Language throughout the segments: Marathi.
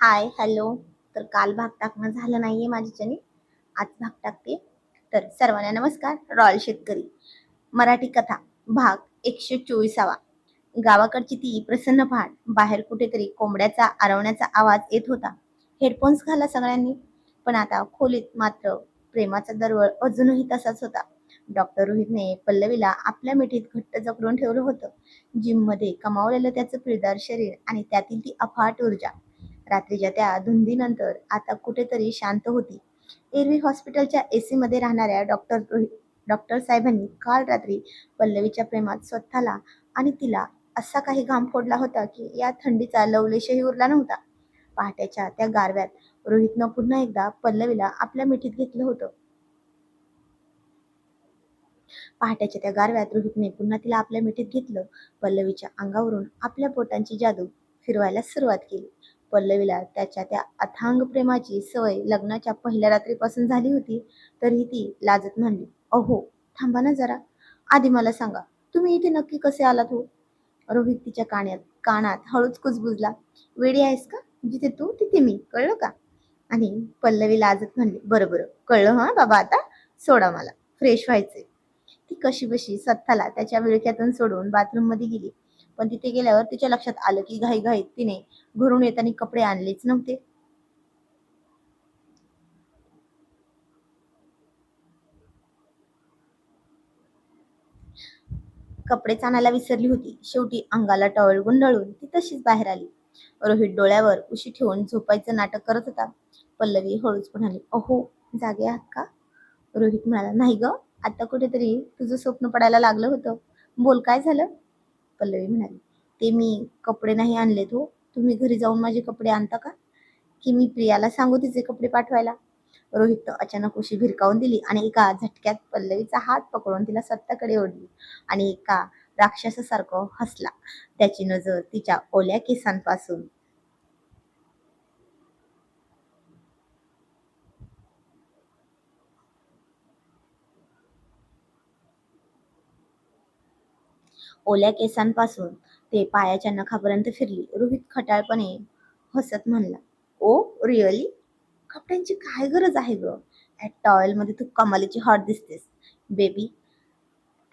हाय, हॅलो. तर काल भाग टाकणं झालं नाहीये माझ्याच्याने. आज भाग टाकते. तर सर्वांना नमस्कार. रॉयल शेतकरी मराठी कथा भाग 124वा. गावाकडची ती प्रसन्न पहाट. बाहेर कुठेतरी कोंबड्याचा आरवण्याचा आवाज येत होता. हेडफोन्स घाला सगळ्यांनी. पण आता खोलीत मात्र प्रेमाचा दरवळ अजूनही तसाच होता. डॉक्टर रोहितने पल्लवीला आपल्या मिठीत घट्ट जकडून ठेवलं होतं. जिममध्ये कमावलेलं त्याचं पिळदार शरीर आणि त्यातील ती अफाट ऊर्जा रात्रीच्या त्या धुंदीनंतर आता कुठेतरी शांत होती. एरवी हॉस्पिटलच्या एसी मध्ये राहणाऱ्या डॉक्टर साहेबांनी काल रात्री पल्लवीच्या प्रेमात स्वतःला आणि तिला असा काही घाम फोडला होता की या थंडीचा लवलेशही उरला नव्हता. पहाटेच्या त्या गारव्यात रोहितनं पुन्हा एकदा पल्लवीला आपल्या मिठीत घेतलं होतं. पहाटेच्या त्या गारव्यात रोहितने पुन्हा तिला आपल्या मिठीत घेतलं. पल्लवीच्या अंगावरून आपल्या बोटांची जादू फिरवायला सुरुवात केली. पल्लवीला त्याच्या त्या अथांग प्रेमाची सवय लग्नाच्या पहिल्या रात्रीपासून झाली होती. तरीही ती लाजत म्हणली, "अहो, थांबा ना जरा. आधी मला सांगा, तुम्ही इथे नक्की कसे आलात हो?" रोहित तिच्या कानात हळूच कुजबुजला, "वेडी आहेस का? जिथे तू तिथे मी, कळलं का?" आणि पल्लवी लाजत म्हणली, "बरं बरं, कळलं हं बाबा आता. सोडा मला. फ्रेश व्हायचंय." ती कशीबशी स्वतःला त्याच्या विळख्यातून सोडून बाथरूम मध्ये गेली. पण तिथे गेल्यावर तिच्या लक्षात आलं की घाईघाईत तिने घरून येताना कपडे आणलेच नव्हते. कपडेच आणायला विसरली होती. शेवटी अंगाला टॉवेल गुंडाळून ती तशीच बाहेर आली. रोहित डोळ्यावर उशी ठेवून झोपायचं नाटक करत होता. पल्लवी हळूच म्हणाली, "अहो, जागे आहात का?" रोहित म्हणाला, "नाही ग, आता कुठेतरी तुझं स्वप्न पडायला लागलं होतं. बोल, काय झालं?" पल्लवी म्हणाली, "ते मी कपडे नाही आणलेत हो. तुम्ही घरी जाऊन माझे कपडे आणता का? की मी प्रियाला सांगू तिचे कपडे पाठवायला?" रोहितनं अचानक उशी भिरकावून दिली आणि एका झटक्यात पल्लवीचा हात पकडून तिला स्वतःकडे ओढली आणि एका राक्षसासारखं हसला. त्याची नजर तिच्या ओल्या केसांपासून ओल्या केसांपासून ते पायाच्या नखापर्यंत फिरली. रोहित खटाळपणे हसत म्हणला, "ओ रिअली? कपड्यांची काय गरज आहे ग? या टॉवेल मध्ये तू कमालीची हॉट दिसतेस बेबी."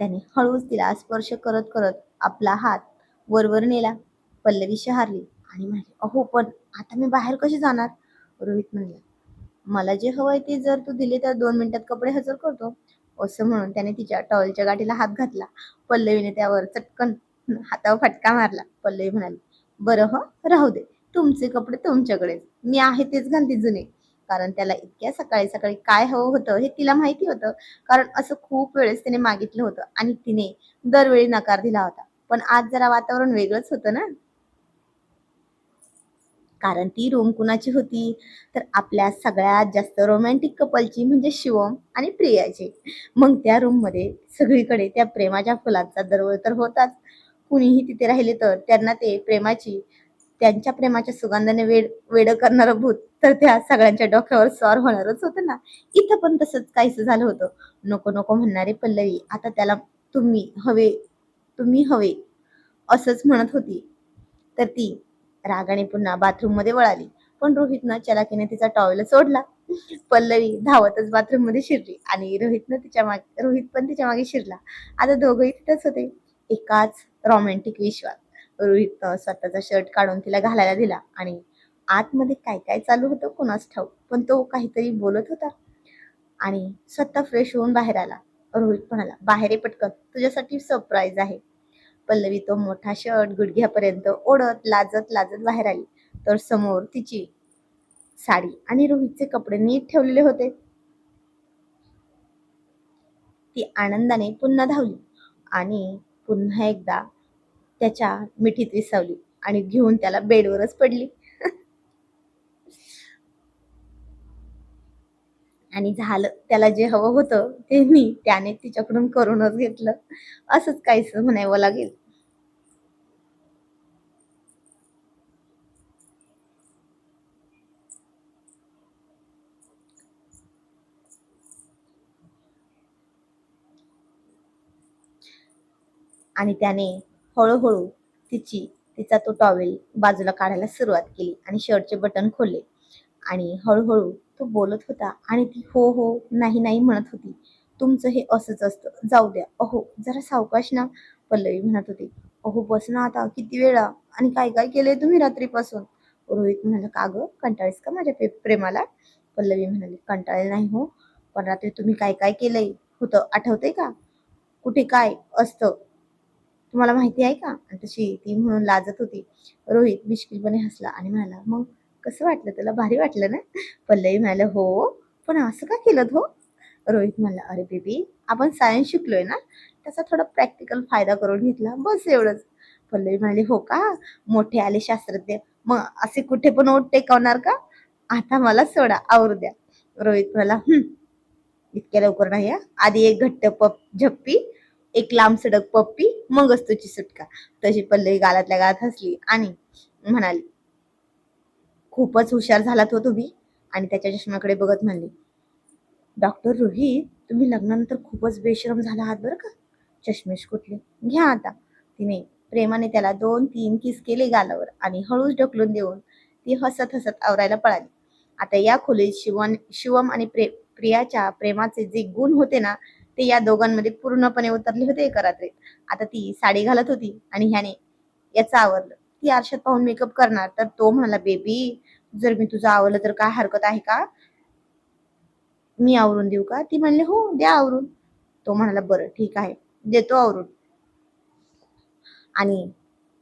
त्याने हळूच तिला स्पर्श करत करत आपला हात वरवर नेला. पल्लवी शहारली आणि म्हणाली, "अहो, पण आता मी बाहेर कशी जाणार?" रोहित म्हणला, "मला जे हवंय ते जर तू दिले तर 2 मिनिटात कपडे हजर करतो." असं म्हणून त्याने तिच्या टॉवेलच्या गाठीला हात घातला. पल्लवीने त्यावर चटकन हातावर फटका मारला. पल्लवी म्हणाली, "बरं राहू दे. तुमचे कपडे तुमच्याकडेच. मी आहे तेच घालते जुने." कारण त्याला इतक्या सकाळी सकाळी काय हवं होतं हे तिला माहिती होतं. कारण असं खूप वेळेस तिने मागितलं होतं आणि तिने दरवेळी नकार दिला होता. पण आज जरा वातावरण वेगळंच होतं ना. कारण ती रूम कुणाची होती? तर आपल्या सगळ्यात जास्त रोमॅन्टिक कपलची म्हणजे शिवम आणि प्रियाची. मग त्या रूममध्ये सगळीकडे त्या प्रेमाच्या फुलांचा दरवळ तर होताच. कुणीही तिथे राहिले तर त्यांना ते त्यांच्या प्रेमाच्या सुगंधाने वेडं करणारं भूत तर त्या सगळ्यांच्या डोक्यावर स्वार होणारच होतं ना. इथं पण तसंच काहीसं झालं होतं. नको नको म्हणणारी पल्लवी आता त्याला तुम्ही हवे, तुम्ही हवे असंच म्हणत होती. तर ती रागाने पुन्हा बाथरूम मध्ये वळाली. पण रोहितनं चलाकीने तिचा टॉवेल सोडला. पल्लवी धावतच बाथरूम मध्ये शिरली आणि रोहित पण तिच्या मागे शिरला. आता दोघंही तिथंच होते. एकाच रोमॅन्टिक विश्वात. रोहितनं स्वतःचा शर्ट काढून तिला घालायला दिला आणि आतमध्ये काय काय चालू होतं कोणास ठाऊक, पण तो काहीतरी बोलत होता आणि स्वतः फ्रेश होऊन बाहेर आला. रोहित म्हणाला, "बाहेर ये पटकन, तुझ्यासाठी सरप्राईज आहे." पल्लवी तो मोठा शर्ट गुडघ्यापर्यंत ओढत लाजत लाजत बाहेर आली. तर समोर तिची साडी आणि रोहितचे कपडे नीट ठेवलेले होते. ती आनंदाने पुन्हा धावली आणि पुन्हा एकदा त्याच्या मिठीत विसावली आणि घेऊन त्याला बेडवरच पडली. आणि झालं त्याला जे हवं होतं ते मी त्याने तिच्याकडून करूनच घेतलं. असंच काहीसं म्हणावं लागेल. आणि त्याने हळूहळू तिची तिचा तो टॉवेल बाजूला काढायला सुरुवात केली आणि शर्टचे बटन खोलले आणि हळूहळू तो बोलत होता आणि ती हो हो नाही नाही म्हणत होती. तुमचं हे असंच असतं, जाऊ द्या. अहो जरा सावकाश ना, पल्लवी म्हणत होती. अहो बस ना आता, किती वेळा आणि काय काय केलंय तुम्ही रात्रीपासून? रोहित म्हणाला, का ग कंटाळीस का माझ्या प्रेमाला? पल्लवी म्हणाली, कंटाळले नाही हो, पण रात्री तुम्ही काय काय केलंय होतं आठवतंय का? कुठे काय असतं तुम्हाला माहिती आहे का? आणि तशी ती म्हणून लाजत होती. रोहित मिश्किलपणे हसला आणि म्हणाला, मग कसं वाटलं तुला? भारी वाटलं ना? पल्लवी म्हणाले, हो, पण असं का केलं हो? रोहित म्हणला, अरे बेबी, आपण सायन्स शिकलोय ना, त्याचा थोडा प्रॅक्टिकल फायदा करून घेतला, बस एवढंच. पल्लवी म्हणाली, हो का? मोठे आले शास्त्रज्ञ, मग असे कुठे पण ओठ टेकवणार का? आता मला सोडा, आवरू द्या. रोहित म्हणाला, इतक्या लवकर नाही हा. आधी एक घट्ट झप्पी, एक लांब सडक पप्पी, मगच तुझी सुटका. तशी पल्लवी गालातल्या गालात हसली आणि म्हणाली, खूपच हुशार झालात हो तुम्ही. आणि त्याच्या चष्म्याकडे बघत म्हणली, डॉक्टर रोहित, तुम्ही लग्नानंतर खूपच बेशरम झाला आहात बरं का. चष्मेश कुठले घ्या आता. तिने प्रेमाने त्याला 2-3 किस केले गालावर आणि हळूच ढकलून देऊन ती हसत हसत आवरायला पळाली. आता या खोलीत शिवम आणि प्रियाच्या प्रेमाचे जे गुण होते ना, ते या दोघांमध्ये पूर्णपणे उतरले होते एका रात्रीत. आता ती साडी घालत होती आणि ह्याने याचं आवरलं. ती आरशात पाहून मेकअप करणार तर तो म्हणाला, बेबी जर मी तुझं आवरलं तर काय हरकत आहे का? मी आवरून देऊ का? ती म्हणली, हो द्या आवरून. तो म्हणाला, बरं ठीक आहे, देतो आवरून. आणि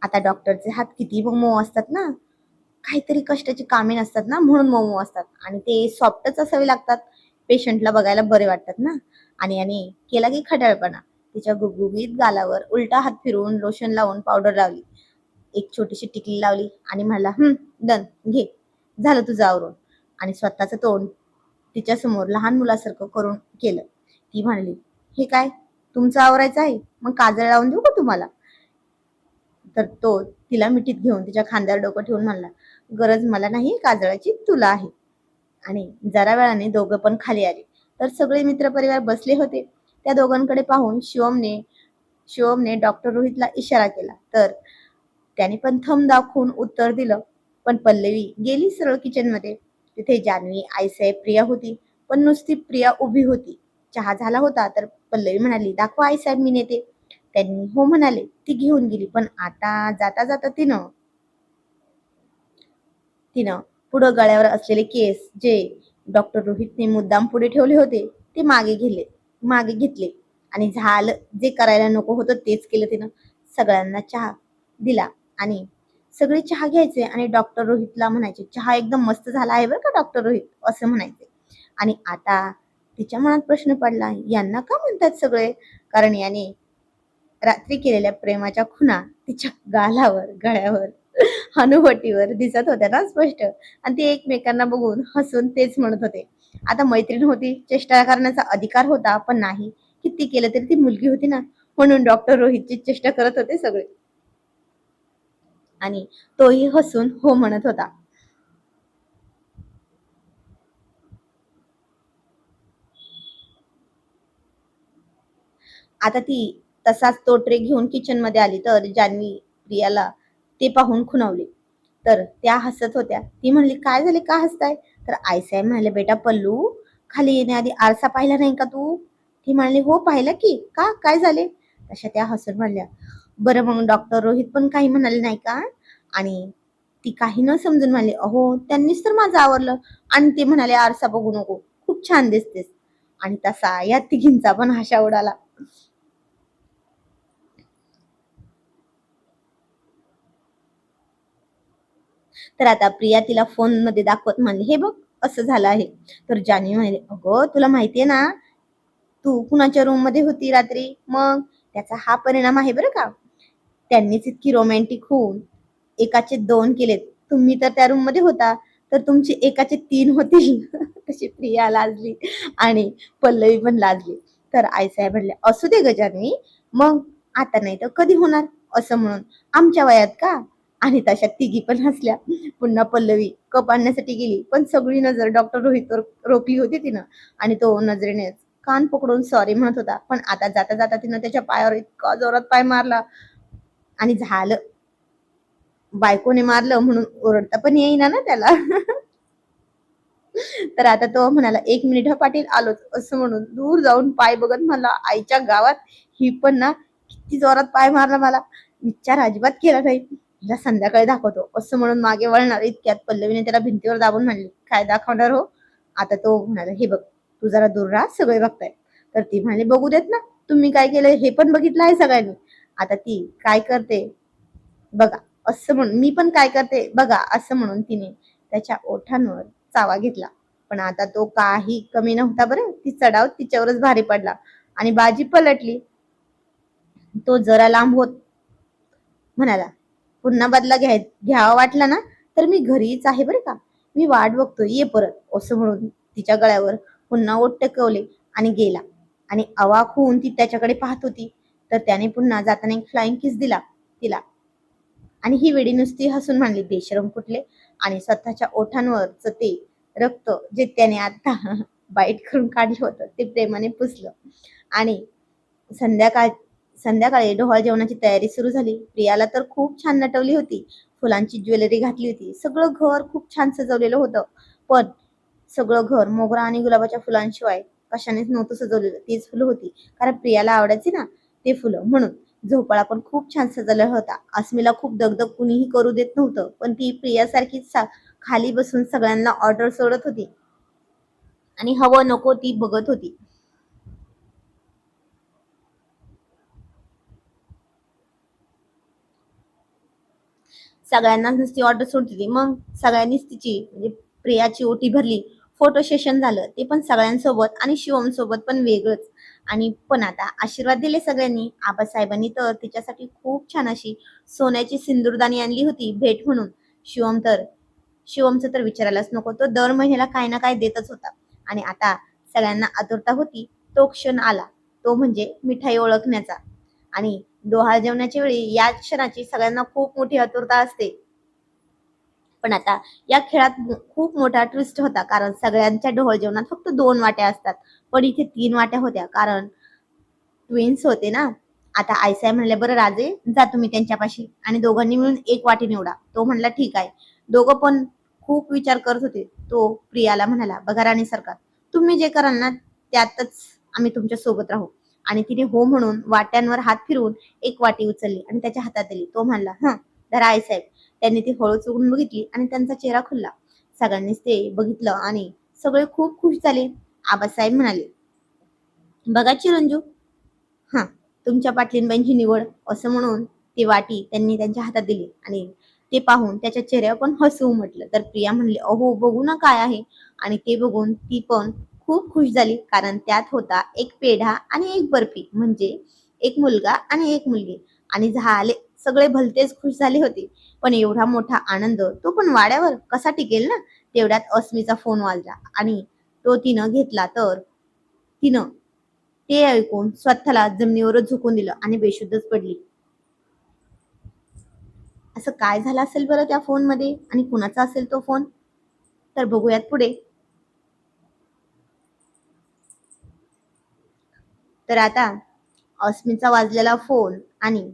आता डॉक्टरचे हात किती मऊ असतात ना, काहीतरी कष्टाची कामे नसतात ना, म्हणून मऊ असतात आणि ते सॉफ्टच असावे लागतात. पेशंटला बघायला बरे वाटतात ना. आणि केला की खट्याळपणा. तिच्या गुबगुबीत गालावर उलटा हात फिरवून लोशन लावून पावडर लावली, एक छोटीशी टिकली लावली आणि म्हणाला, डन, घे, झालं तुझं आवरून. आणि स्वतःचं तोंड तिच्या समोर लहान मुलासारखं करून केलं. ती म्हणाली, हे काय, तुमचं आवरायचं आहे? मग काजळ लावून देऊ का तुम्हाला? तर तो तिला मिठीत घेऊन तिच्या खांद्यावर डोकं ठेवून म्हणला, गरज मला नाही काजळाची, तुला आहे. आणि जरा वेळाने दोघं पण खाली आले तर सगळे मित्रपरिवार बसले होते. त्या दोघांकडे पाहून शिवमने डॉक्टर रोहितला इशारा केला तर त्याने पण थंब दाखवून उत्तर दिलं. पण पल्लवी गेली सरळ किचन मध्ये. तिथे जान्हवी, आईसाहेब, प्रिया होती. पण नुसती प्रिया उभी होती. चहा झाला होता तर पल्लवी म्हणाली, दाखवा आईसाहेब, मी नेते. त्यांनी हो म्हणाले. ती घेऊन गेली. पण आता जाता जाता तिनं तिनं पुढं गळ्यावर असलेले केस जे डॉक्टर रोहितने मुद्दाम पुढे ठेवले होते ते मागे घेतले आणि झालं जे करायला नको होतं तेच केलं तिनं. सगळ्यांना चहा दिला आणि सगळे चहा घ्यायचे आणि डॉक्टर रोहितला म्हणायचे, चहा एकदम मस्त झाला आहे बरं का डॉक्टर रोहित, असं म्हणायचे. आणि आता तिच्या मनात प्रश्न पडला, यांना का म्हणतात सगळे? कारण याने रात्री केलेल्या प्रेमाच्या खुणा तिच्या गालावर, गळ्यावर, हनुवटीवर दिसत होत्या ना स्पष्ट. आणि ते एकमेकांना बघून हसून तेच म्हणत होते. आता मैत्रीण होती, चेष्टा करण्याचा अधिकार होता, पण नाही, किती केलं तरी ती मुलगी होती ना, म्हणून डॉक्टर रोहितची चेष्टा करत होते सगळे. आणि तोही हसून हो म्हणत होता. आता ती तसाच तो ट्रे घेऊन किचन मध्ये आली तर जान्हवी प्रियाला ते पाहून खुणावली. तर त्या हसत होत्या. ती म्हणली, काय झाले, का हसताय? तर आईसाहेब म्हणाले, बेटा पल्लू, खाली येण्याआधी आरसा पाहिला नाही का तू? ती म्हणली, हो पाहिला की, का, काय झाले? तशा त्या हसून म्हणल्या, बरं मग डॉक्टर रोहित पण काही म्हणाले नाही का? आणि ती काही न समजून म्हणली, अहो त्यांनीच तर माझं आवरलं आणि ते म्हणाले आरसा बघू नको, खूप छान दिसतेस. आणि तसा या तिघींचा पण हशा उडाला. तर आता प्रिया तिला फोन मध्ये दाखवत म्हणली, हे बघ असं झालं आहे. तर जान्हवी म्हणली, अगं तुला माहितीये ना, तू कुणाच्या रूम मध्ये होती रात्री, मग त्याचा हा परिणाम आहे बरं का. त्यांनीच इतकी रोमॅन्टिक होऊन एकाचे 2 केलेत. तुम्ही तर त्या रूम मध्ये होता तर तुमचे एकाचे 3 होतील. तशी प्रिया लाजली आणि पल्लवी पण लाजली. तर आईसाहेब म्हणले, असू दे ग जान्हवी, मग आता नाही तर कधी होणार? असं म्हणून आमच्या वयात का? आणि तशा तिघी पण हसल्या. पुन्हा पल्लवी कप आणण्यासाठी गेली पण सगळी नजर डॉक्टर रोहितवर रोखली होती तिनं. आणि तो नजरेने कान पकडून सॉरी म्हणत होता. पण आता जाता जाता तिनं त्याच्या पायावर इतका जोरात पाय मारला आणि झालं. बायकोने मारलं म्हणून ओरडता पण येईना ना त्याला. तर आता तो म्हणाला, "एक मिनिट हं पाटील, आलोच." असं म्हणून दूर जाऊन पाय बघत म्हणला, आईच्या गावात ही पण ना किती जोरात पाय मारला मला. विचार अजिबात केला नाही. "हिला संध्याकाळी दाखवतो." असं म्हणून मागे वळणार इतक्यात पल्लवीने त्याला भिंतीवर दाबून म्हणली, "काय दाखवणार हो?" आता तो म्हणाला, "हे बघ, तू जरा दूर राहा, सगळे बघतायत." तर ती म्हणाली, "बघू देत ना. तुम्ही काय केलंय हे पण बघितलं आहे सगळ्यांनी." आता ती काय करते बघा, असं म्हणून मी पण काय करते बघा, असं म्हणून तिने त्याच्या ओठांवर चावा घेतला. पण आता तो काही कमी नव्हता बरं. ती चढाव तिच्यावरच भारी पडला आणि बाजी पलटली. तो जरा लांब होत म्हणाला, "पुन्हा बदला घ्यावा वाटला ना, तर मी घरीच आहे बरं का. मी वाट बघतोय, ये परत." असं म्हणून तिच्या गळ्यावर पुन्हा ओठ टेकवले आणि गेला. आणि अवाक होऊन ती त्याच्याकडे पाहत होती. तर त्याने पुन्हा जाताना एक फ्लाइंग किस दिला तिला. आणि ही वेडी नुसती हसून म्हणली, "बेशरम कुठले." आणि स्वतःच्या ओठांवरच ते रक्त जे त्याने आता बाईट करून काढलं होतं ते प्रेमाने पुसलं. आणि संध्याकाळ संध्याकाळी डोहाळ जेवणाची तयारी सुरू झाली. प्रियाला तर खूप छान नटवली होती. फुलांची ज्वेलरी घातली होती. सगळं घर खूप छान सजवलेलं होतं. पण सगळं घर मोगरा आणि गुलाबाच्या फुलांशिवाय कशानेच नव्हतं सजवलेलं. तीच फुलं होती. कारण प्रियाला आवडायची ना ते फुलं म्हणून. झोपाळा पण खूप छान सजवला होता. अस्मीला खूप दगदग कुणीही करू देत नव्हतं. पण ती प्रियासारखीच खाली बसून सगळ्यांना ऑर्डर सोडत होती आणि हवं नको ती बघत होती. सगळ्यांना नुसती ऑर्डर सोडत होती. मग सगळ्यांनीच तिची म्हणजे प्रियाची ओटी भरली. फोटो सेशन झालं. ते पण सगळ्यांसोबत आणि शिवम सोबत पण वेगळंच. आणि पण आता आशीर्वाद दिले सगळ्यांनी. आबासाहेबांनी तर तिच्यासाठी खूप छान अशी सोन्याची सिंदूरदानी आणली होती भेट म्हणून. शिवम तर शिवमचं तर विचारायलाच नको. तो दर महिन्याला काही ना काही देतच होता. आणि आता सगळ्यांना आतुरता होती. तो क्षण आला. तो म्हणजे मिठाई ओळखण्याचा. आणि डोहाळ जेवणाच्या वेळी या क्षणाची सगळ्यांना खूप मोठी आतुरता असते. पण आता या खेळात खूप मोठा ट्विस्ट होता. कारण सगळ्यांच्या डोहाळ जेवणात फक्त 2 वाट्या असतात. पण इथे 3 वाट्या होत्या. कारण ट्विन्स होते ना. आता आईसाहेब म्हणले, "बरं राजे, जा तुम्ही त्यांच्यापाशी आणि दोघांनी मिळून एक वाटी निवडा." तो म्हणला, "ठीक आहे." दोघं पण खूप विचार करत होते. तो प्रियाला म्हणाला, "बघा राणी सरकार, तुम्ही जे कराल ना त्यातच आम्ही तुमच्या सोबत राहू." आणि तिने हो म्हणून वाट्यांवर हात फिरवून एक वाटी उचलली आणि त्याच्या हातात दिली. तो म्हणला, "हं, धरा आईसाहेब." त्यांनी ती हळूच उघडून बघितली आणि त्यांचा चेहरा खुलला. सगळ्यांनीच ते बघितलं आणि सगळे खूप खुश झाले. आबासाहेब म्हणाले, "बघा चिरंजीव, हां, तुमच्या पाटलींबाईंची निवड." असं म्हणून ती वाटी त्यांनी त्यांच्या हातात दिली आणि ते पाहून त्याच्या चेहऱ्यावर पण हसू उमटलं. तर प्रिया म्हणली, "अहो, बघू ना काय आहे." आणि ते बघून ती पण खूप खुश झाली. कारण त्यात होता एक पेढा आणि एक बर्फी, म्हणजे एक मुलगा आणि एक मुलगी. आणि झाले सगळे भलतेच खुश झाले होते. पण एवढा मोठा आनंद तो पण वाड्यावर कसा टिकेल ना. तेवढ्यात अस्मीचा फोन वाजला आणि तो तिनं घेतला. तर तिनं ते ऐकून स्वतःला जमिनीवरच झोकून दिलं आणि बेशुद्धच पडली. असं काय झालं असेल बरं त्या फोनमध्ये आणि कुणाचा असेल तो फोन? तर बघूयात पुढे. तर आता अस्मिता वाजलेला फोन आणि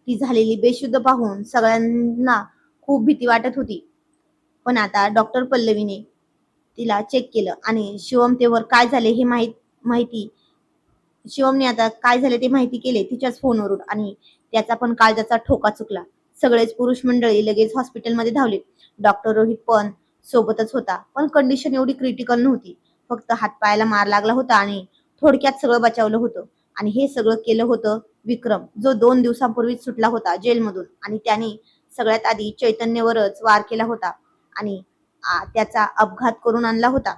ती झालेली बेशुद्ध पाहून सगळ्यांना खूप भीती वाटत होती. पण आता डॉक्टर पल्लवीने तिला चेक केलं आणि शिवम तेवर काय झाले हे माहिती शिवमने आता काय झाले ते माहिती केले तिच्याच फोनवरून. आणि त्याचा पण काळजाचा ठोका चुकला. सगळेच पुरुष मंडळी लगेच हॉस्पिटलमध्ये धावले. डॉक्टर रोहित पण सोबतच होता. पण कंडिशन एवढी क्रिटिकल नव्हती. फक्त हातपायाला मार लागला होता आणि थोडक्यात सगळं बचावलं होतं. आणि हे सगळं केलं होतं विक्रम, जो 2 दिवसांपूर्वीच सुटला होता जेलमधून. आणि त्याने सगळ्यात आधी चैतन्यवरच वार केला होता आणि त्याचा अपघात करून आणला होता.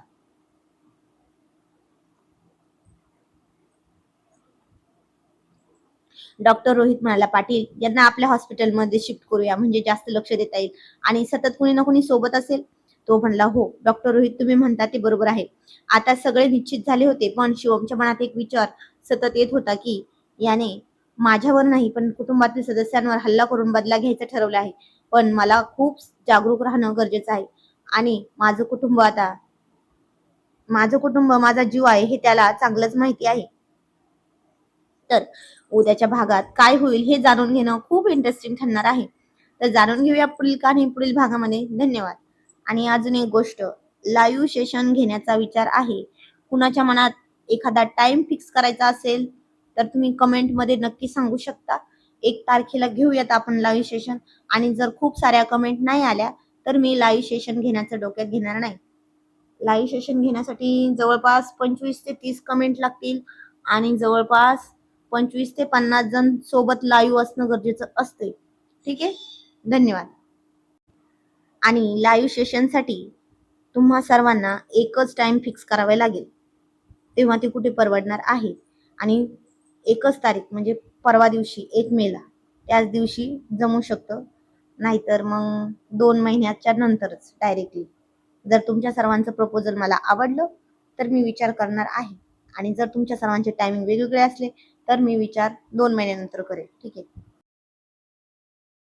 डॉक्टर रोहित म्हणाला, "पाटील यांना आपल्या हॉस्पिटलमध्ये शिफ्ट करूया, म्हणजे जास्त लक्ष देता येईल आणि सतत कुणी ना कुणी सोबत असेल." तो म्हणला, "हो डॉक्टर रोहित, तुम्ही म्हणता ते बरोबर आहे." आता सगळे निश्चित झाले होते. पण शिवमच्या मनात एक विचार सतत येत होता की याने माझ्यावर नाही पण कुटुंबातील सदस्यांवर हल्ला करून बदला घ्यायचं ठरवलं आहे. पण मला खूप जागरूक राहणं गरजेचं आहे. आणि माझं कुटुंब माझा जीव आहे हे त्याला चांगलंच माहिती आहे. तर उद्याच्या भागात काय होईल हे जाणून घेणं खूप इंटरेस्टिंग ठरणार आहे. तर जाणून घेऊया पुढील कहाणी पुढील भागामध्ये. धन्यवाद. आणि अजून एक गोष्ट, लाईव्ह सेशन घेण्याचा विचार आहे. कुणाच्या मनात एखादा टाइम फिक्स करायचा असेल तर तुम्ही कमेंटमध्ये नक्की सांगू शकता. 1 तारखेला घेऊयात आपण लाईव्ह सेशन. आणि जर खूप साऱ्या कमेंट नाही आल्या तर मी लाईव्ह सेशन घेण्याचं डोक्यात घेणार नाही. लाईव्ह सेशन घेण्यासाठी जवळपास 25 ते 30 कमेंट लागतील आणि जवळपास 25 ते 50 जण सोबत लाईव्ह असणं गरजेचं असते. ठीक आहे. धन्यवाद. आणि लाईव्ह सेशनसाठी तुम्हा सर्वांना एकच टाइम फिक्स करावा लागेल. तेव्हा ते कुठे परवडणार आहे. आणि एकच तारीख म्हणजे परवा दिवशी 1 मेला त्याच दिवशी जमू शकतं. नाहीतर मग 2 महिन्याच्या नंतरच डायरेक्टली. जर तुमच्या सर्वांचं प्रपोजल मला आवडलं तर मी विचार करणार आहे. आणि जर तुमच्या सर्वांचे टायमिंग वेगवेगळे असले तर मी विचार 2 महिन्यानंतर करेल. ठीक आहे.